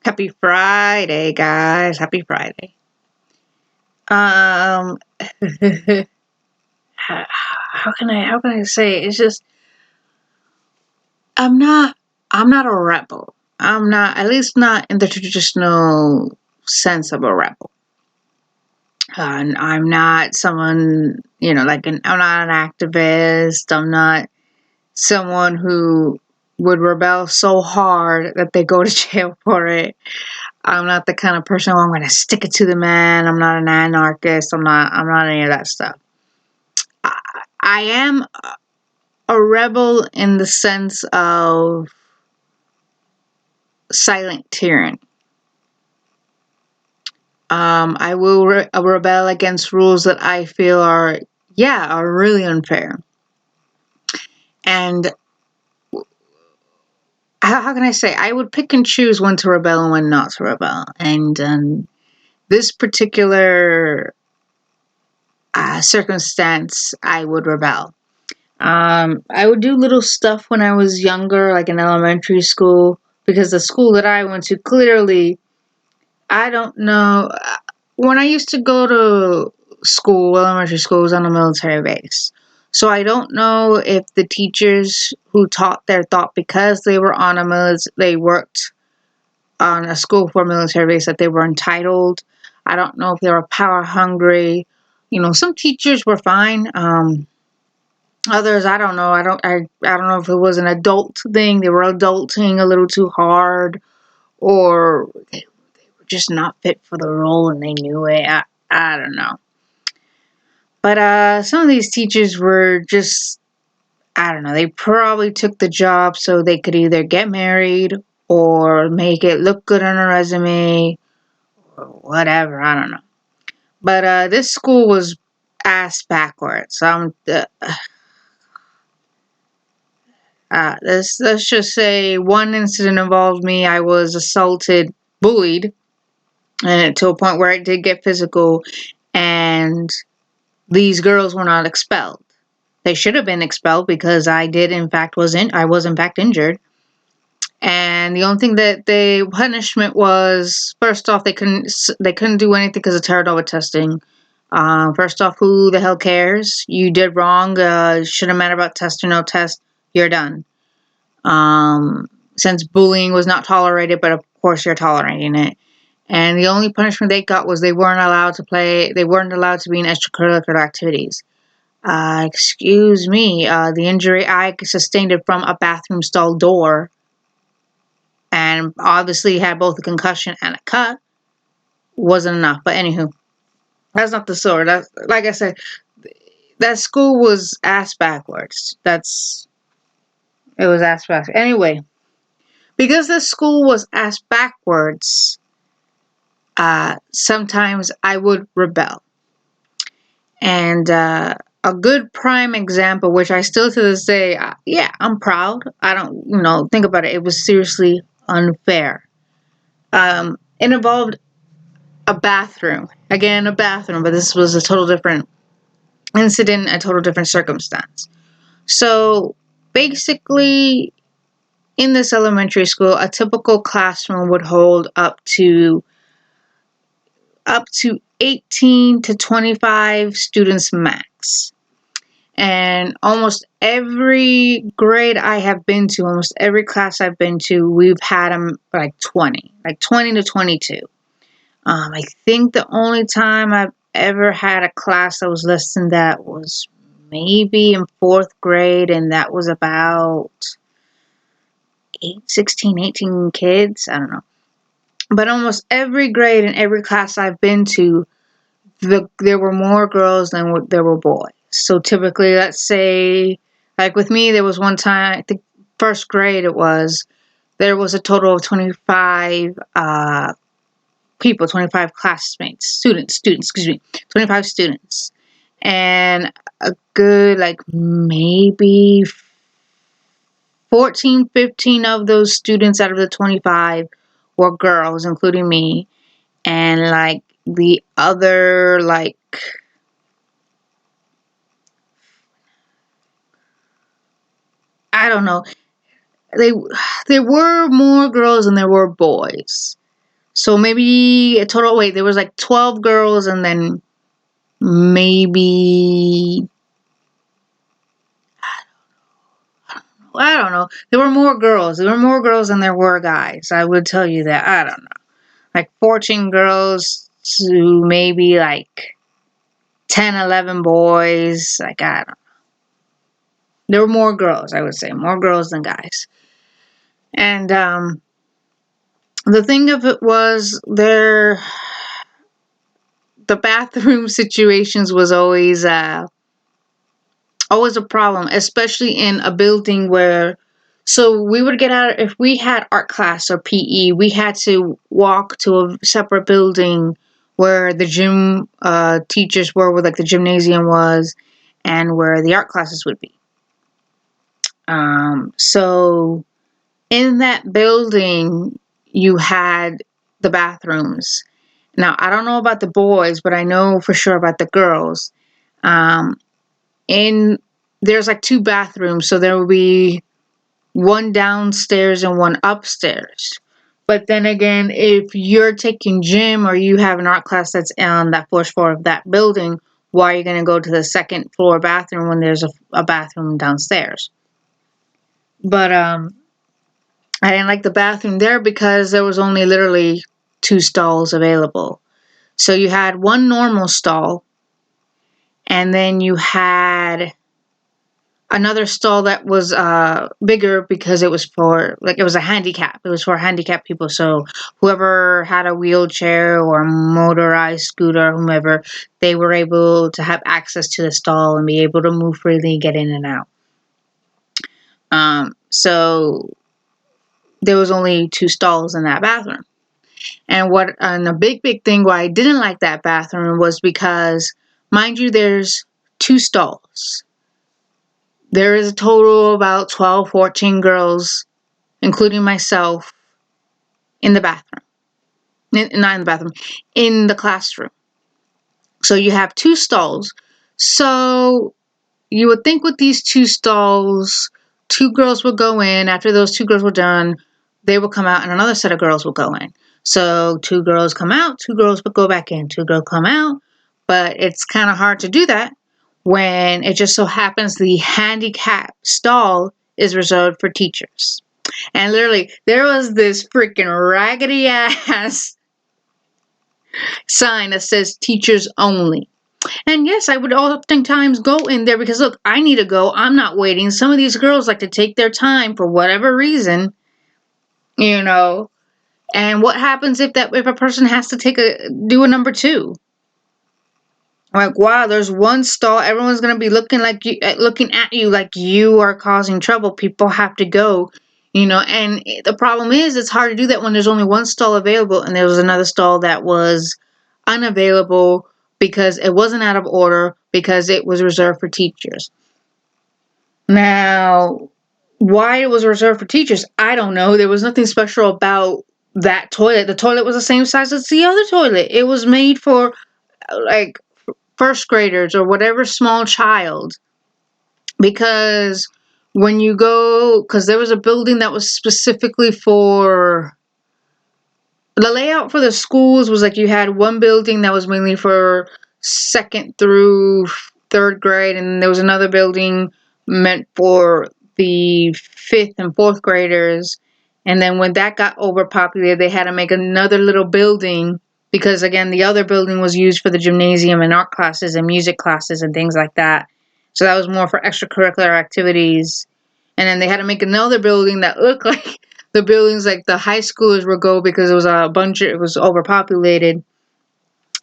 Happy Friday, guys. Happy Friday. Um how can I say it? It's just I'm not I'm not a rebel. I'm not, at least not in the traditional sense of a rebel. And I'm not someone, I'm not an activist. I'm not someone who would rebel so hard that they go to jail for it. I'm not the kind of person who I'm going to stick it to the man. I'm not an anarchist. I'm not any of that stuff. I am a rebel in the sense of silent tyranny. I will rebel against rules that I feel are really unfair. And how can I say? I would pick and choose when to rebel and when not to rebel. And this particular circumstance, I would rebel. I would do little stuff when I was younger, like in elementary school, because the school that I went to clearly, I don't know. When I used to go to school, elementary school was on a military base. So I don't know if the teachers who taught there thought because they were on they worked on a school for a military base that they were entitled. I don't know if they were power hungry. Some teachers were fine. Others, I don't know. I don't know if it was an adult thing. They were adulting a little too hard, or they were just not fit for the role and they knew it. I don't know. But some of these teachers were just, I don't know. They probably took the job so they could either get married or make it look good on a resume or whatever. I don't know. But this school was ass backwards. Let's just say one incident involved me. I was assaulted, bullied, and to a point where it did get physical. And these girls were not expelled. They should have been expelled because I was in fact injured. And the only thing that the punishment was, first off, they couldn't do anything because of terror testing. First off, who the hell cares? You did wrong. Shouldn't matter about test or no test. You're done. Since bullying was not tolerated, but of course you're tolerating it. And the only punishment they got was they weren't allowed to play. They weren't allowed to be in extracurricular activities. Excuse me. The injury I sustained it from a bathroom stall door, and obviously had both a concussion and a cut. Wasn't enough. But anywho, that's not the story. That's, like I said, that school was ass backwards. It was ass backwards. Anyway, because the school was ass backwards, sometimes I would rebel. And a good prime example, which I still to this day, yeah, I'm proud. I don't, think about it. It was seriously unfair. It involved a bathroom. Again, a bathroom, but this was a total different incident, a total different circumstance. So basically, in this elementary school, a typical classroom would hold up to 18 to 25 students max. And almost every grade I have been to, almost every class I've been to, we've had them like 20 to 22. I think the only time I've ever had a class that was less than that was maybe in fourth grade, and that was about 16, 18 kids. I don't know. But almost every grade and every class I've been to, there were more girls than there were boys. So typically, let's say, like with me, there was one time, I think first grade there was a total of 25 people, 25 classmates, excuse me, 25 students. And a good, like, maybe 14, 15 of those students out of the 25 were girls, including me. And, like, the other, like, I don't know. They There were more girls than there were boys. So maybe a total, wait, there was like 12 girls and then maybe, I don't know. There were more girls. There were more girls than there were guys. I would tell you that. I don't know. Like 14 girls to maybe like 10, 11 boys. Like, I don't know. There were more girls, I would say. More girls than guys. And the thing of it was, the bathroom situations was always a problem, especially in a building where, so we would get out, if we had art class or PE, we had to walk to a separate building where the gym teachers were, where like the gymnasium was, and where the art classes would be. So in that building, you had the bathrooms. Now, I don't know about the boys, but I know for sure about the girls. Um, in There's like two bathrooms, so there will be one downstairs and one upstairs. But then again, if you're taking gym or you have an art class that's on that first floor of that building, why are you going to go to the second floor bathroom when there's a bathroom downstairs? But I didn't like the bathroom there because there was only literally two stalls available. So you had one normal stall, and then you had another stall that was bigger because it was for, like, it was a handicap. It was for handicapped people. So whoever had a wheelchair or a motorized scooter, whomever, they were able to have access to the stall and be able to move freely, get in and out. So there was only two stalls in that bathroom. And a big thing why I didn't like that bathroom was because, mind you, there's two stalls. There is a total of about 12, 14 girls, including myself, in the bathroom. Not in the bathroom, in the classroom. So you have two stalls. So you would think with these two stalls, two girls would go in. After those two girls were done, they would come out and another set of girls would go in. So two girls come out, two girls would go back in, two girls come out. But it's kind of hard to do that when it just so happens the handicap stall is reserved for teachers. And literally, there was this freaking raggedy ass sign that says teachers only. And yes, I would oftentimes go in there because, look, I need to go. I'm not waiting. Some of these girls like to take their time for whatever reason, you know. And what happens if a person has to do a number two? Like, wow, there's one stall. Everyone's gonna be looking at you like you are causing trouble. People have to go, you know. And the problem is, it's hard to do that when there's only one stall available, and there was another stall that was unavailable because it wasn't out of order because it was reserved for teachers. Now, why it was reserved for teachers, I don't know. There was nothing special about that toilet. The toilet was the same size as the other toilet. It was made for like first graders or whatever small child, because when you go, because there was a building that was specifically for the layout for the schools, was like you had one building that was mainly for second through third grade, and there was another building meant for the fifth and fourth graders. And then when that got overpopulated, they had to make another little building because, again, the other building was used for the gymnasium and art classes and music classes and things like that. So that was more for extracurricular activities. And then they had to make another building that looked like the buildings like the high schoolers would go because it was overpopulated,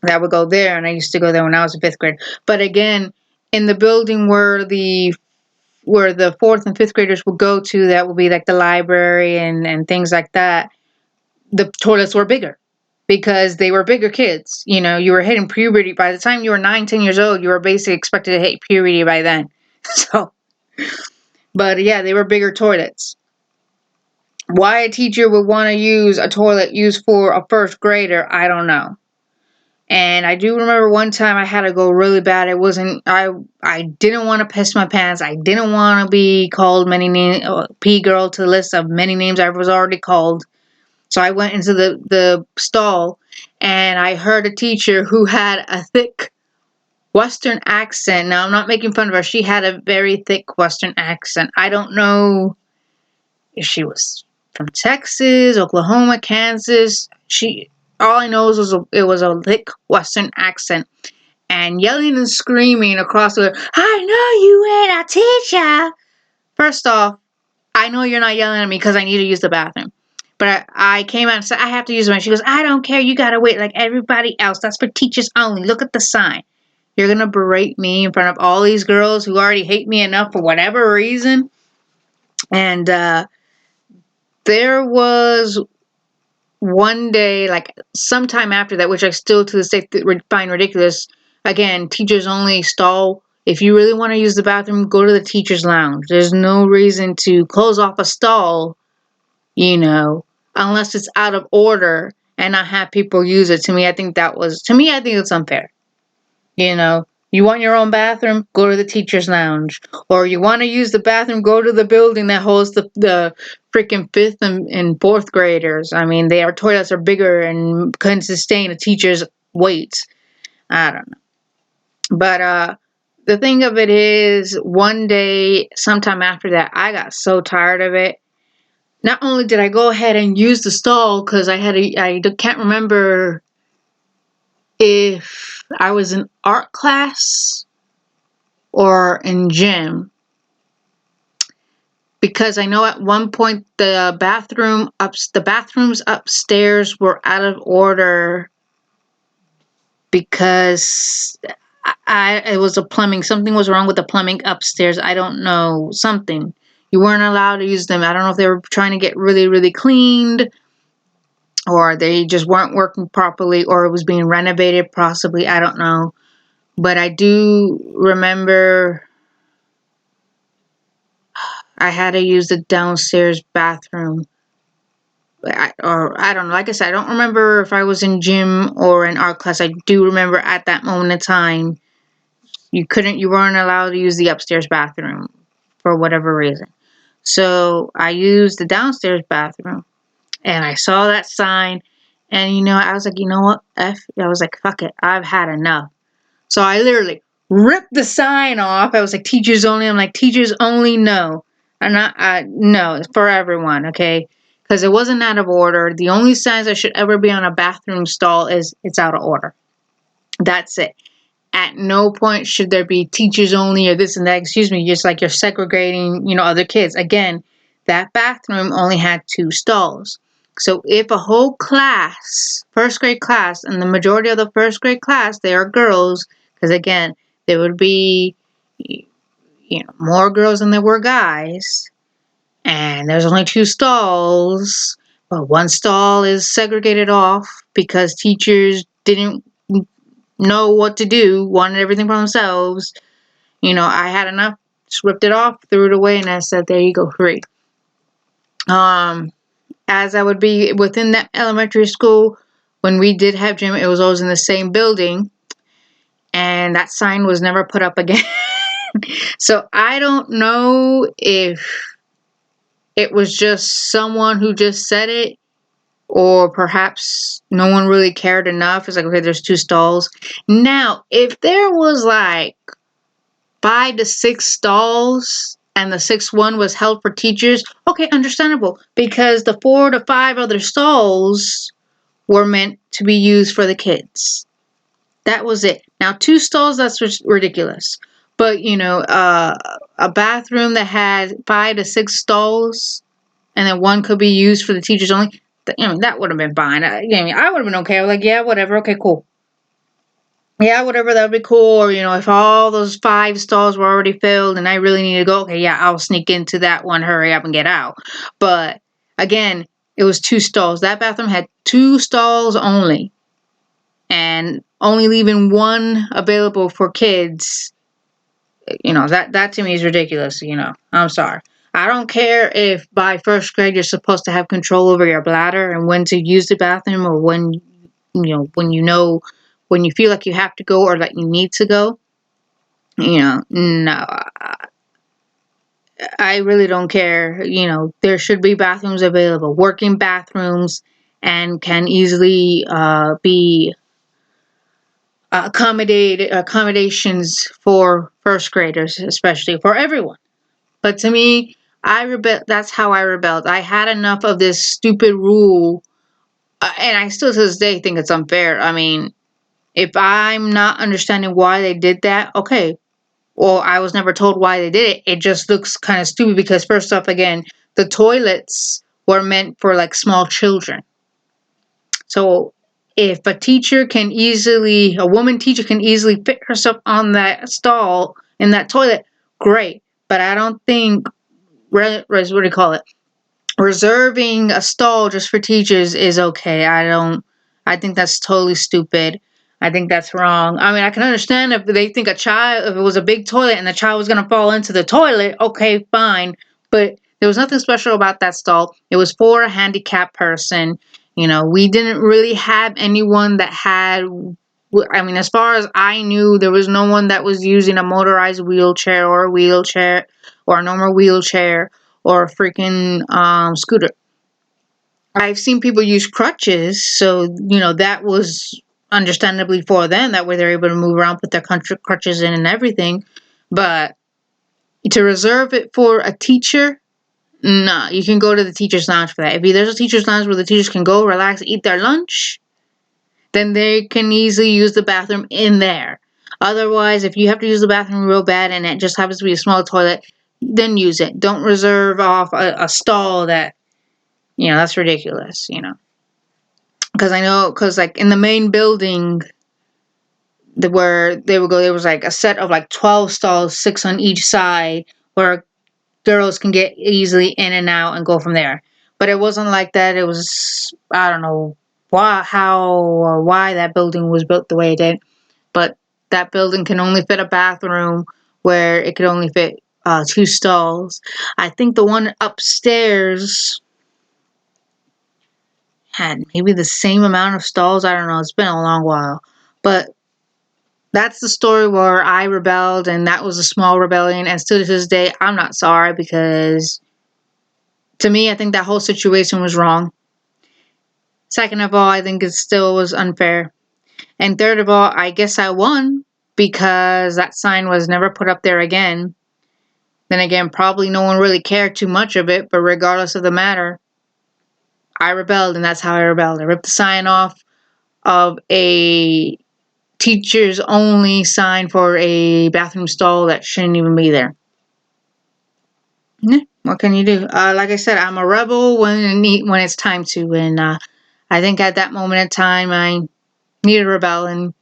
that would go there. And I used to go there when I was in fifth grade. But again, in the building where the fourth and fifth graders would go to, that would be like the library and things like that, the toilets were bigger because they were bigger kids. You know, you were hitting puberty. By the time you were 9, 10 years old, you were basically expected to hit puberty by then. So, but yeah, they were bigger toilets. Why a teacher would want to use a toilet used for a first grader, I don't know. And I do remember one time I had to go really bad. I didn't want to piss my pants. I didn't want to be called many names, P girl to the list of many names I was already called. So I went into the stall, and I heard a teacher who had a thick Western accent. Now, I'm not making fun of her. She had a very thick Western accent. I don't know if she was from Texas, Oklahoma, Kansas. All I know is it was a thick Western accent, and yelling and screaming across the, I know you ain't a teacher. First off, I know you're not yelling at me because I need to use the bathroom. But I came out and said, I have to use the bathroom. She goes, I don't care. You got to wait like everybody else. That's for teachers only. Look at the sign. You're going to berate me in front of all these girls who already hate me enough for whatever reason. And there was one day, like sometime after that, which I still to this day find ridiculous. Again, teachers only stall. If you really want to use the bathroom, go to the teacher's lounge. There's no reason to close off a stall, unless it's out of order and not have people use it. To me, I think it's unfair. You want your own bathroom, go to the teacher's lounge. Or you want to use the bathroom, go to the building that holds the freaking 5th and 4th graders. I mean, their toilets are bigger and couldn't sustain a teacher's weight. I don't know. But the thing of it is, one day, sometime after that, I got so tired of it. Not only did I go ahead and use the stall, because I can't remember if I was in art class or in gym, because I know at one point the bathrooms upstairs were out of order because it was something was wrong with the plumbing upstairs. I don't know, something. You weren't allowed to use them. I don't know if they were trying to get really, really cleaned, or they just weren't working properly, or it was being renovated possibly. I don't know. But I do remember I had to use the downstairs bathroom. I don't know. Like I said, I don't remember if I was in gym or in art class. I do remember at that moment in time, you weren't allowed to use the upstairs bathroom for whatever reason. So I used the downstairs bathroom, and I saw that sign, and I was like, you know what, I was like, fuck it, I've had enough. So I literally ripped the sign off. I was like, teachers only. I'm like, teachers only, no. No, it's for everyone, okay? Because it wasn't out of order. The only signs that should ever be on a bathroom stall is it's out of order. That's it. At no point should there be teachers only or this and that. Excuse me, just like you're segregating, other kids. Again, that bathroom only had 2 stalls. So if a whole class, first grade class, and the majority of the first grade class, they are girls, because again, there would be, more girls than there were guys, and there's only 2 stalls, but one stall is segregated off because teachers didn't know what to do, wanted everything for themselves. I had enough, just ripped it off, threw it away, and I said, there you go, free. As I would be within that elementary school, when we did have gym, it was always in the same building, and that sign was never put up again. So I don't know if it was just someone who just said it, or perhaps no one really cared enough. It's like, okay, there's 2 stalls. Now, if there was like 5 to 6 stalls and the 6th one was held for teachers, okay, understandable, because the 4 to 5 other stalls were meant to be used for the kids. That was it. Now, 2 stalls, that's ridiculous. But, a bathroom that had 5 to 6 stalls and then one could be used for the teachers only, that would have been fine. I would have been okay. I was like, yeah, whatever. Okay, cool. Yeah, whatever, that would be cool. Or, if all those 5 stalls were already filled and I really need to go, okay, yeah, I'll sneak into that one, hurry up and get out. But, again, it was 2 stalls. That bathroom had 2 stalls only. And only leaving one available for kids, that to me is ridiculous, I'm sorry. I don't care if by 1st grade you're supposed to have control over your bladder and when to use the bathroom, or when you feel like you have to go or that you need to go. No, I really don't care. There should be bathrooms available, working bathrooms, and can easily be accommodations for first graders, especially for everyone. But to me, I rebel. That's how I rebelled. I had enough of this stupid rule, and I still to this day think it's unfair. I mean, if I'm not understanding why they did that, okay. Well, I was never told why they did it. It just looks kind of stupid because first off, again, the toilets were meant for like small children. So if a woman teacher can easily fit herself on that stall in that toilet, great. But I don't think, what do you call it? Reserving a stall just for teachers is okay. I think that's totally stupid. I think that's wrong. I mean, I can understand if they think if it was a big toilet and the child was going to fall into the toilet, okay, fine. But there was nothing special about that stall. It was for a handicapped person. We didn't really have anyone that had, I mean, as far as I knew, there was no one that was using a motorized wheelchair or a normal wheelchair or a freaking scooter. I've seen people use crutches, so that was understandably for them. That way they're able to move around, put their crutches in and everything. But to reserve it for a teacher, nah, you can go to the teacher's lounge for that. If there's a teacher's lounge where the teachers can go, relax, eat their lunch, then they can easily use the bathroom in there. Otherwise, if you have to use the bathroom real bad and it just happens to be a small toilet, then use it. Don't reserve off a stall that's ridiculous, Because like in the main building, where they would go, there was like a set of like 12 stalls, 6 on each side, where girls can get easily in and out and go from there. But it wasn't like that. It was, I don't know why that building was built the way it did. But that building can only fit a bathroom where it could only fit 2 stalls. I think the one upstairs had maybe the same amount of stalls. I don't know. It's been a long while. But that's the story where I rebelled, and that was a small rebellion. And still to this day, I'm not sorry, because to me, I think that whole situation was wrong. Second of all, I think it still was unfair. And third of all, I guess I won because that sign was never put up there again. Then again, probably no one really cared too much of it, but regardless of the matter, I rebelled, and that's how I rebelled. I ripped the sign off of a teachers only sign for a bathroom stall that shouldn't even be there. Yeah, what can you do? Like I said, I'm a rebel when it's time to, and I think at that moment in time I needed to rebel, and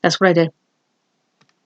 that's what I did.